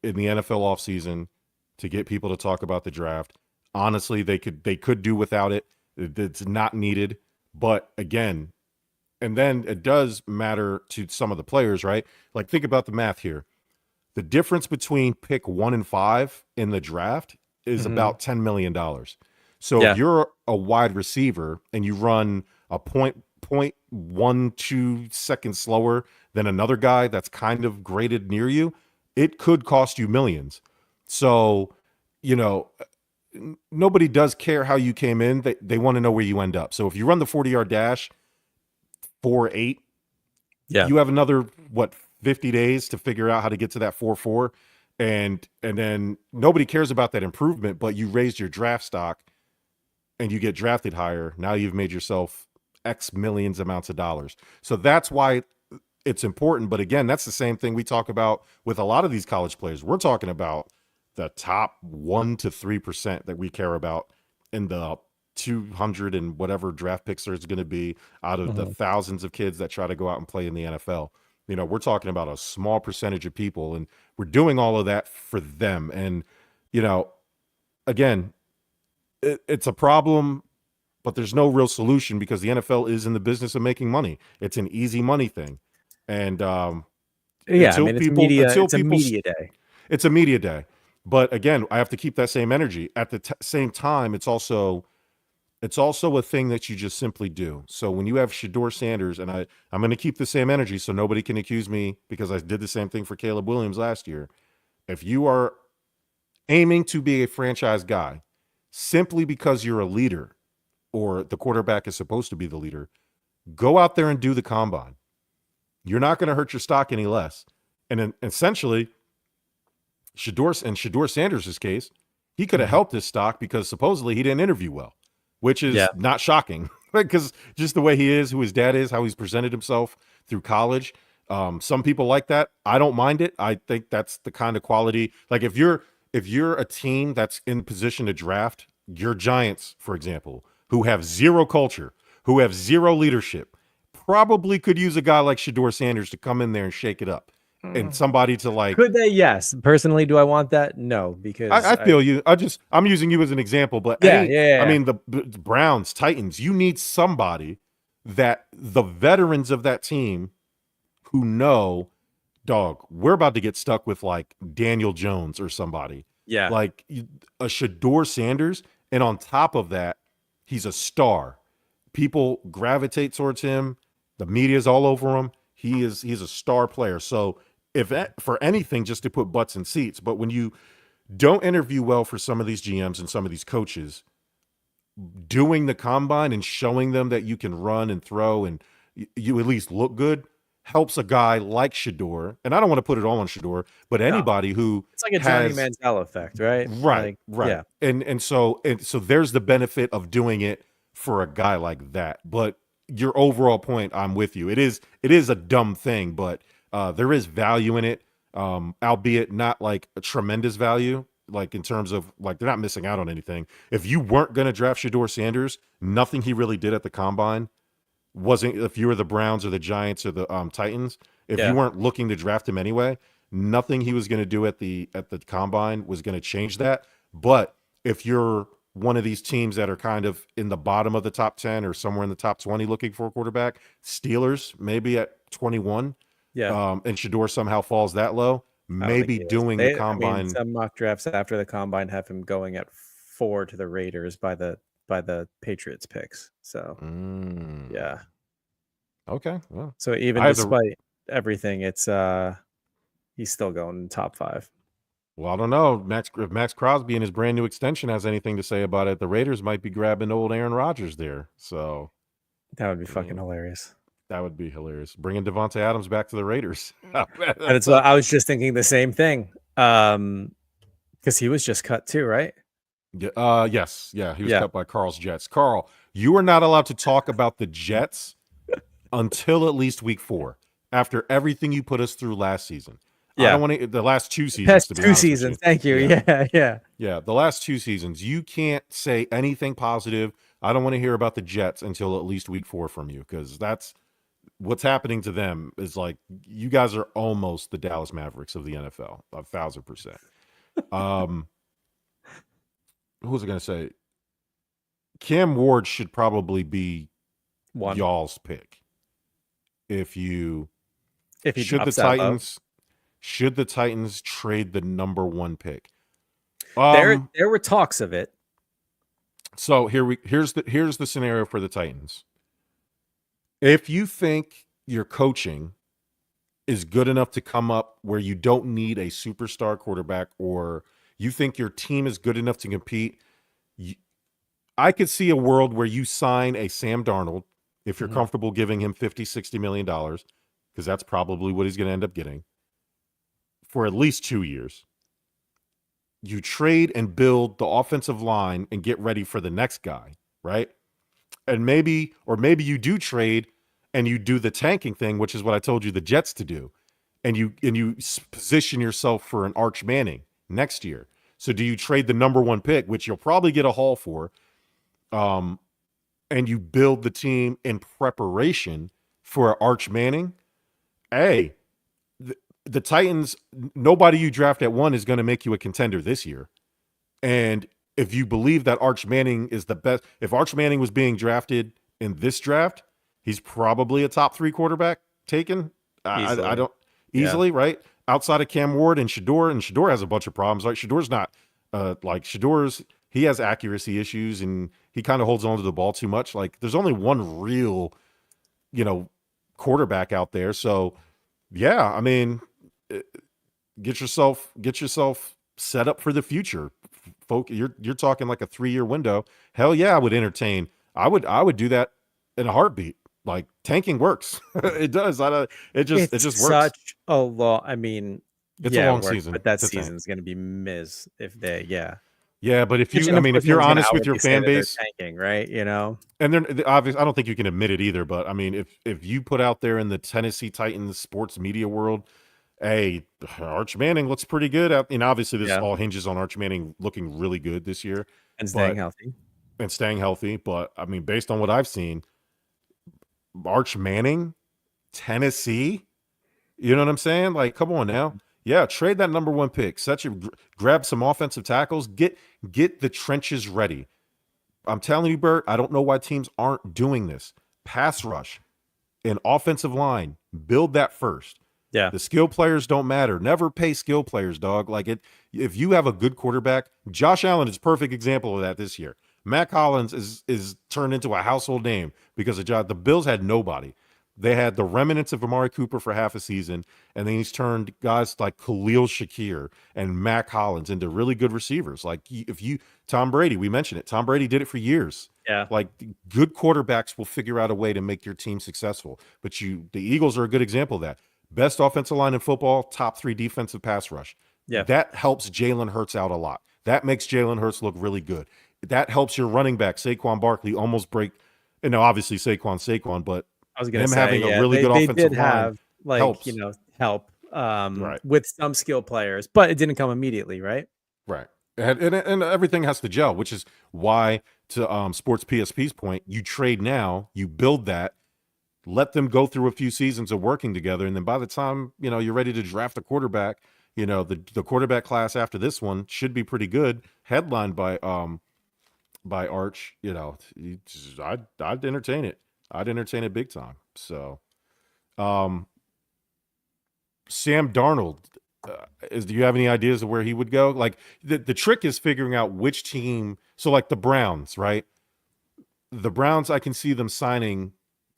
in the NFL offseason to get people to talk about the draft. Honestly, they could do without it. It's not needed. But again, and then it does matter to some of the players, right? Like, think about the math here. The difference between pick 1 and 5 in the draft is about $10 million. So if you're a wide receiver and you run a 0.12 seconds slower than another guy that's kind of graded near you, it could cost you millions. So, nobody does care how you came in. They want to know where you end up. So if you run the 40-yard dash 4.8, you have another 50 days to figure out how to get to that 4.4. And then nobody cares about that improvement, but you raised your draft stock and you get drafted higher. Now you've made yourself X millions amounts of dollars. So that's why it's important. But again, that's the same thing we talk about with a lot of these college players. We're talking about the top 1% to 3% that we care about in the 200 and whatever draft picks there's going to be out of the thousands of kids that try to go out and play in the NFL. We're talking about a small percentage of people, and we're doing all of that for them. And, again, it's a problem, but there's no real solution because the NFL is in the business of making money. It's an easy money thing. And it's a media day. It's a media day. But again, I have to keep that same energy. At the same time, it's also a thing that you just simply do. So when you have Shedeur Sanders, and I'm going to keep the same energy so nobody can accuse me because I did the same thing for Caleb Williams last year. If you are aiming to be a franchise guy simply because you're a leader or the quarterback is supposed to be the leader, go out there and do the combine. You're not going to hurt your stock any less. And then essentially, Shedeur Sanders' case, he could have helped his stock because supposedly he didn't interview well, which is not shocking because just the way he is, who his dad is, how he's presented himself through college. Some people like that. I don't mind it. I think that's the kind of quality. Like if you're a team that's in position to draft, your Giants, for example, who have zero culture, who have zero leadership, probably could use a guy like Shedeur Sanders to come in there and shake it up, and somebody to like. Could they? Yes. Personally, do I want that? No, because I feel you. I'm using you as an example, but yeah. I mean the Browns, Titans. You need somebody that the veterans of that team who know, dog, we're about to get stuck with like Daniel Jones or somebody. Yeah. Like a Shedeur Sanders. And on top of that, he's a star. People gravitate towards him. The media's all over him. He's a star player. So if for anything, just to put butts in seats, but when you don't interview well for some of these GMs and some of these coaches, doing the combine and showing them that you can run and throw and you at least look good helps a guy like Shedeur. And I don't want to put it all on Shedeur, but anybody who it's like a Johnny Manziel effect, right? Right. Yeah. And so there's the benefit of doing it for a guy like that. But your overall point, I'm with you. It is a dumb thing, but there is value in it, albeit not like a tremendous value. Like in terms of like they're not missing out on anything. If you weren't going to draft Shedeur Sanders, nothing he really did at the combine wasn't. If you were the Browns or the Giants or the Titans, if you weren't looking to draft him anyway, nothing he was going to do at the combine was going to change that. But if you're one of these teams that are kind of in the bottom of the top 10 or somewhere in the top 20 looking for a quarterback, Steelers maybe at 21, and Shedeur somehow falls that low. Maybe doing the combine. I mean, some mock drafts after the combine have him going at 4 to the Raiders by the Patriots picks. So yeah. Okay. Well, so even despite everything, it's he's still going in top 5. Well, I don't know. If Max Crosby and his brand new extension has anything to say about it, the Raiders might be grabbing old Aaron Rodgers there. So that would be fucking hilarious. That would be hilarious. Bringing Devontae Adams back to the Raiders. And it's I was just thinking the same thing. Because he was just cut too, right? Yes. Yeah. He was cut by Carl's Jets. Carl, you are not allowed to talk about the Jets until at least week 4, after everything you put us through last season. I don't want to the last 2 seasons. Past 2 seasons. Thank you. Yeah. The last 2 seasons. You can't say anything positive. I don't want to hear about the Jets until at least week 4 from you, because that's what's happening to them. Is like you guys are almost the Dallas Mavericks of the NFL, 1,000%. Who was I going to say? Cam Ward should probably be y'all's pick. Should the Titans trade the number 1 pick? There were talks of it. So here's the scenario for the Titans. If you think your coaching is good enough to come up where you don't need a superstar quarterback, or you think your team is good enough to compete, I could see a world where you sign a Sam Darnold, if you're comfortable giving him $50-60 million, because that's probably what he's going to end up getting, for at least 2 years. You trade and build the offensive line and get ready for the next guy, right? And maybe you do trade and you do the tanking thing, which is what I told you the Jets to do. And you position yourself for an Arch Manning next year. So do you trade the number 1 pick, which you'll probably get a haul for, and you build the team in preparation for Arch Manning? Hey, the Titans, nobody you draft at 1 is going to make you a contender this year. And if you believe that Arch Manning is the best, if Arch Manning was being drafted in this draft, he's probably a top 3 quarterback taken. I don't easily, right? Outside of Cam Ward and Shedeur has a bunch of problems. Like Shedor's not he has accuracy issues and he kind of holds on to the ball too much. Like there's only one real, quarterback out there. So yeah, I mean, get yourself set up for the future. Folk, you're talking like a 3-year window. Hell yeah, I would entertain. I would do that in a heartbeat. Like tanking works. It does. It just works. Such a long. I mean, it's a long season, but that season's going to be if they. Yeah, but if you're honest with your fan base, tanking, right? and they're obviously, I don't think you can admit it either. But I mean, if you put out there in the Tennessee Titans sports media world, hey, Arch Manning looks pretty good. Obviously, this all hinges on Arch Manning looking really good this year and staying healthy. But I mean, based on what I've seen, Arch Manning, Tennessee. You know what I'm saying? Like, come on now. Yeah, trade that number 1 pick. Grab some offensive tackles. Get the trenches ready. I'm telling you, Bert, I don't know why teams aren't doing this. Pass rush and offensive line, build that first. Yeah. The skill players don't matter. Never pay skill players, dog. Like if you have a good quarterback, Josh Allen is a perfect example of that this year. Matt Collins is turned into a household name because of the Bills had nobody. They had the remnants of Amari Cooper for half a season, and then he's turned guys like Khalil Shakir and Matt Collins into really good receivers. Like Tom Brady, we mentioned it. Tom Brady did it for years. Yeah. Like good quarterbacks will figure out a way to make your team successful. But the Eagles are a good example of that. Best offensive line in football, top 3 defensive pass rush. Yeah. That helps Jalen Hurts out a lot. That makes Jalen Hurts look really good. That helps your running back, Saquon Barkley, almost break. And obviously Saquon, but I was going to him say, having a really good offensive did line have, like, helps. Help Right. with some skill players, but it didn't come immediately, right? Right. And everything has to gel, which is why, to Sports PSP's point, you trade now, you build that, let them go through a few seasons of working together, and then by the time you're ready to draft a quarterback, the quarterback class after this one should be pretty good, headlined by Arch. I'd entertain it. I'd entertain it big time. So, Sam Darnold, do you have any ideas of where he would go? Like the trick is figuring out which team. So like the Browns, right? The Browns, I can see them signing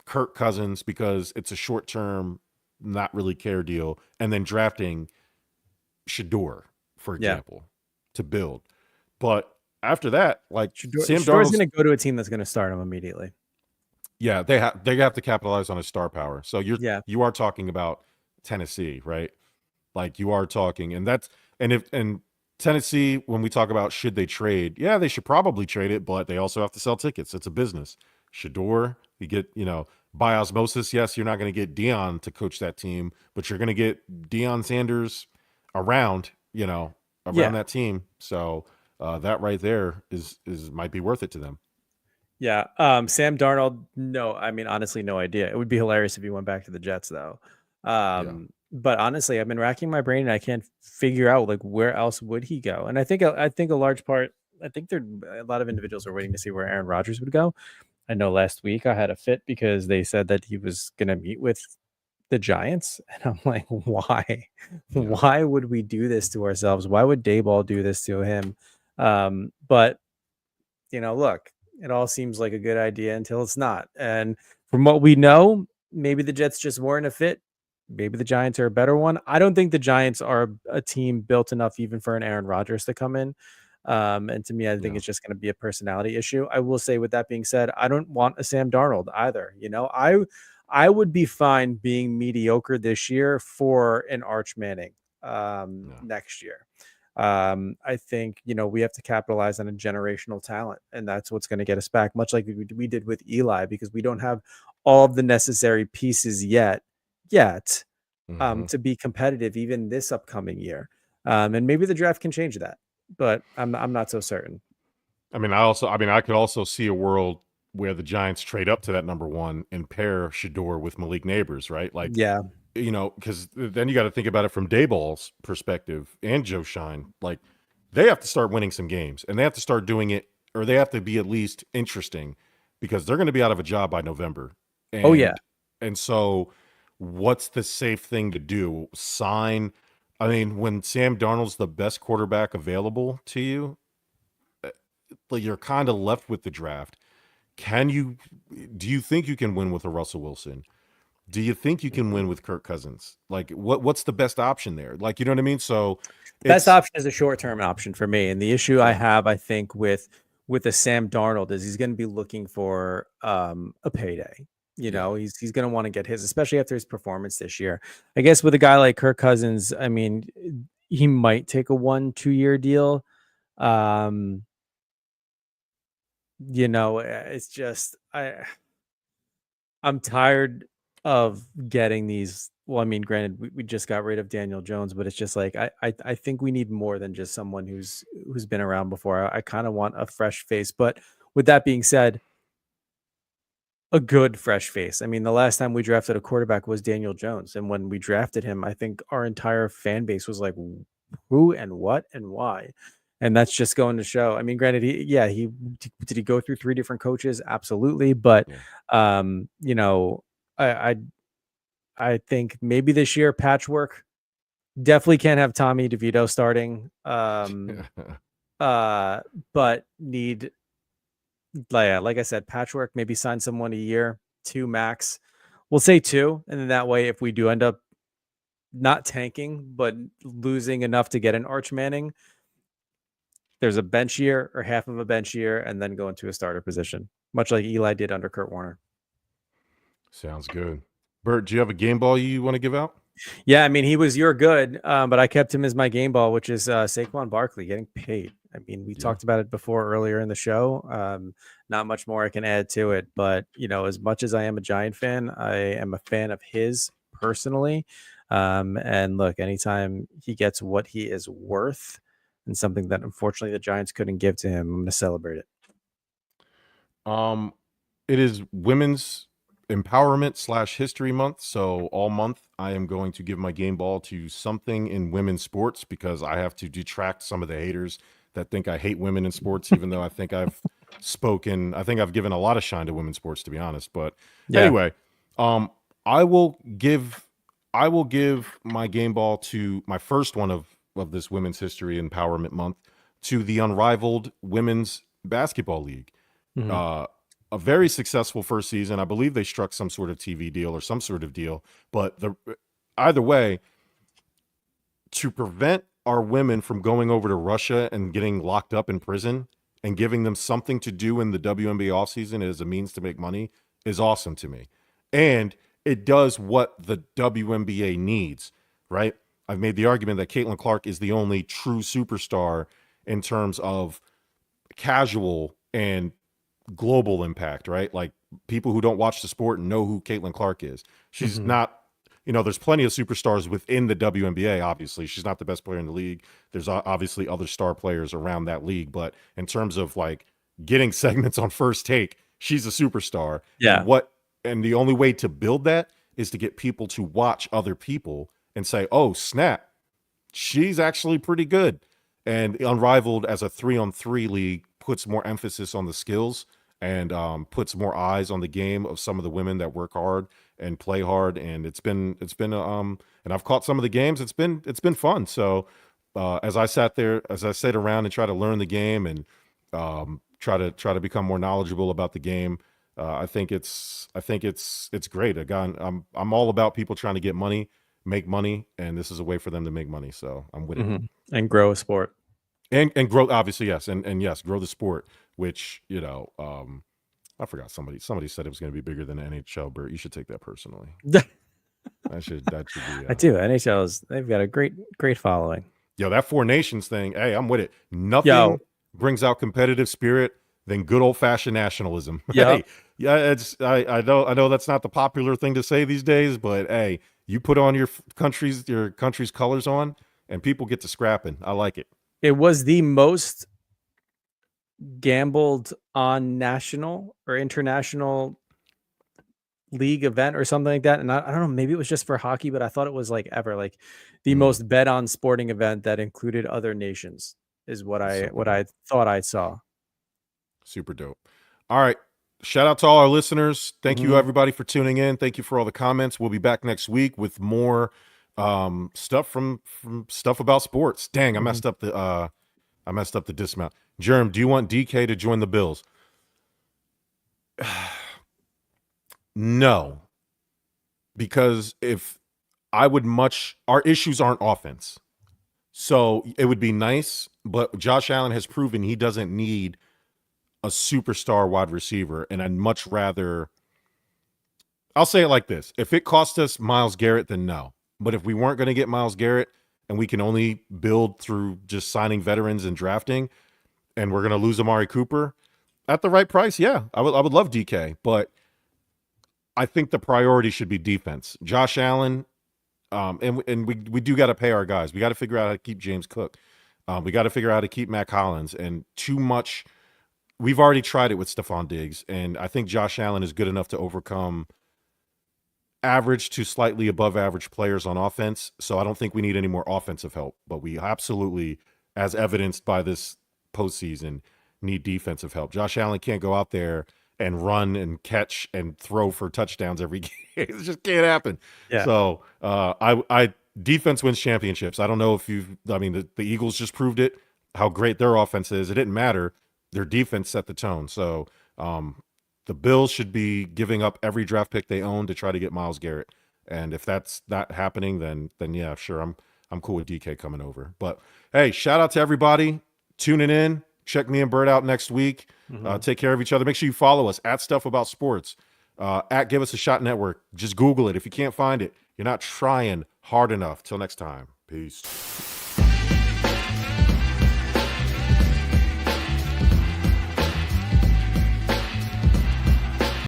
Kirk Cousins because it's a short-term, not really care deal, and then drafting Shador, for example, to build. But after that, like Sam Darnold's going to go to a team that's going to start him immediately. Yeah, they have to capitalize on his star power. So you are talking about Tennessee, right? Like you are talking, and Tennessee, when we talk about should they trade, yeah, they should probably trade it, but they also have to sell tickets. It's a business. Shador, you get, by osmosis, yes, you're not going to get Deion to coach that team, but you're going to get Deion Sanders around that team. So that right there is might be worth it to them. Yeah. Sam Darnold, no, I mean, honestly, no idea. It would be hilarious if he went back to the Jets, though. But honestly, I've been racking my brain and I can't figure out like where else would he go. And I think a large part, I think there a lot of individuals are waiting to see where Aaron Rodgers would go. I know last week I had a fit because they said that he was going to meet with the Giants. And I'm like, why? Yeah. Why would we do this to ourselves? Why would Dayball do this to him? But, look, it all seems like a good idea until it's not. And from what we know, maybe the Jets just weren't a fit. Maybe the Giants are a better one. I don't think the Giants are a team built enough even for an Aaron Rodgers to come in. And to me, I think it's just going to be a personality issue. I will say, with that being said, I don't want a Sam Darnold either. I would be fine being mediocre this year for an Arch Manning next year. I think, we have to capitalize on a generational talent, and that's what's going to get us back, much like we did with Eli, because we don't have all of the necessary pieces yet to be competitive even this upcoming year. And maybe the draft can change that, but I'm not so certain. I could also see a world where the Giants trade up to that number 1 and pair Shador with Malik Neighbors, right? Like, yeah. Because then you got to think about it from Dayball's perspective and Joe Shine. Like, they have to start winning some games, and they have to start doing it, or they have to be at least interesting, because they're going to be out of a job by November. And so what's the safe thing to do? Sign? I mean, when Sam Darnold's the best quarterback available to you, like, you're kind of left with the draft. Do you think you can win with a Russell Wilson? Do you think you can win with Kirk Cousins? Like, what's the best option there? Like, you know what I mean? So best option is a short-term option for me. And the issue I have, I think, with a Sam Darnold is he's going to be looking for a payday. He's going to want to get his, especially after his performance this year. I guess with a guy like Kirk Cousins, I mean, he might take a 1-2 year deal. It's just, I'm tired of getting these. Well, I mean, granted, we just got rid of Daniel Jones, but it's just like, I think we need more than just someone who's been around before. I kind of want a fresh face. But with that being said, a good fresh face. I mean, the last time we drafted a quarterback was Daniel Jones, and when we drafted him, I think our entire fan base was like, "Who and what and why?" And that's just going to show. I mean, granted, he did he go through 3 different coaches? Absolutely, but you know, I I think maybe this year patchwork. Definitely can't have Tommy DeVito starting. But need, like I said, patchwork, maybe sign someone a year, 2 max. We'll say 2, and then that way, if we do end up not tanking, but losing enough to get an Arch Manning, there's a bench year or half of a bench year, and then go into a starter position, much like Eli did under Kurt Warner. Sounds good. Bert, do you have a game ball you want to give out? Yeah, I mean, he was your good, but I kept him as my game ball, which is Saquon Barkley getting paid. I mean, we talked about it before earlier in the show. Not much more I can add to it, but as much as I am a Giant fan, I am a fan of his personally. And look, anytime he gets what he is worth and something that unfortunately the Giants couldn't give to him, I'm going to celebrate it. It is Women's Empowerment / History Month. So all month I am going to give my game ball to something in women's sports because I have to detract some of the haters that think I hate women in sports, even though I think I've given a lot of shine to women's sports, to be honest. But anyway, I will give my game ball to my first one of this Women's History Empowerment Month to the Unrivaled Women's Basketball League. A very successful first season. I believe they struck some sort of TV deal or some sort of deal, but either way, to prevent our women from going over to Russia and getting locked up in prison and giving them something to do in the WNBA offseason as a means to make money is awesome to me. And it does what the WNBA needs, right? I've made the argument that Caitlin Clark is the only true superstar in terms of casual and global impact, right? Like people who don't watch the sport know who Caitlin Clark is. She's not, there's plenty of superstars within the WNBA. Obviously, she's not the best player in the league. There's obviously other star players around that league, but in terms of like getting segments on First Take, she's a superstar. Yeah. And the only way to build that is to get people to watch other people and say, "Oh, snap, she's actually pretty good." And Unrivaled as a 3-on-3 league puts more emphasis on the skills and puts more eyes on the game of some of the women that work hard and play hard. And it's been and I've caught some of the games. It's been fun. So as I sat around and try to learn the game and try to become more knowledgeable about the game, I think it's great. Again, I'm all about people trying to get money, make money, and this is a way for them to make money. So I'm with it and grow a sport. And grow, obviously, yes, and yes, grow the sport. Which I forgot somebody said it was going to be bigger than the NHL. Bert, you should take that personally. That should be. I do. they've got a great following. Yo, that Four Nations thing. Hey, I'm with it. Nothing brings out competitive spirit than good old fashioned nationalism. Hey, yeah, I know that's not the popular thing to say these days, but hey, you put on your country's colors on, and people get to scrapping. I like it. It was the most gambled on national or international league event or something like that. And I don't know, maybe it was just for hockey, but I thought it was like the most bet on sporting event that included other nations is what I thought I saw. Super dope. All right. Shout out to all our listeners. Thank you everybody for tuning in. Thank you for all the comments. We'll be back next week with more stuff from stuff about sports. Dang, I messed up the dismount. Jerm, do you want DK to join the Bills? No, because our issues aren't offense. So it would be nice, but Josh Allen has proven he doesn't need a superstar wide receiver. And I'd much rather, I'll say it like this. If it cost us Myles Garrett, then no. But if we weren't going to get Myles Garrett and we can only build through just signing veterans and drafting, and we're going to lose Amari Cooper at the right price, yeah, I would love DK. But I think the priority should be defense. Josh Allen, and we do got to pay our guys. We got to figure out how to keep James Cook. We got to figure out how to keep Matt Collins. And too much we've already tried it with Stephon Diggs, and I think Josh Allen is good enough to overcome average to slightly above average players on offense. So I don't think we need any more offensive help, but we absolutely, as evidenced by this postseason, need defensive help. Josh Allen can't go out there and run and catch and throw for touchdowns every game. It just can't happen. Yeah. So I defense wins championships. I don't know if the Eagles just proved it, how great their offense is. It didn't matter. Their defense set the tone. So the Bills should be giving up every draft pick they own to try to get Myles Garrett. And if that's not happening, then yeah, sure, I'm cool with DK coming over. But hey, shout out to everybody tuning in. Check me and Bert out next week. Take care of each other. Make sure you follow us at Stuff About Sports, at Give Us a Shot Network. Just Google it. If you can't find it, you're not trying hard enough. Till next time. Peace.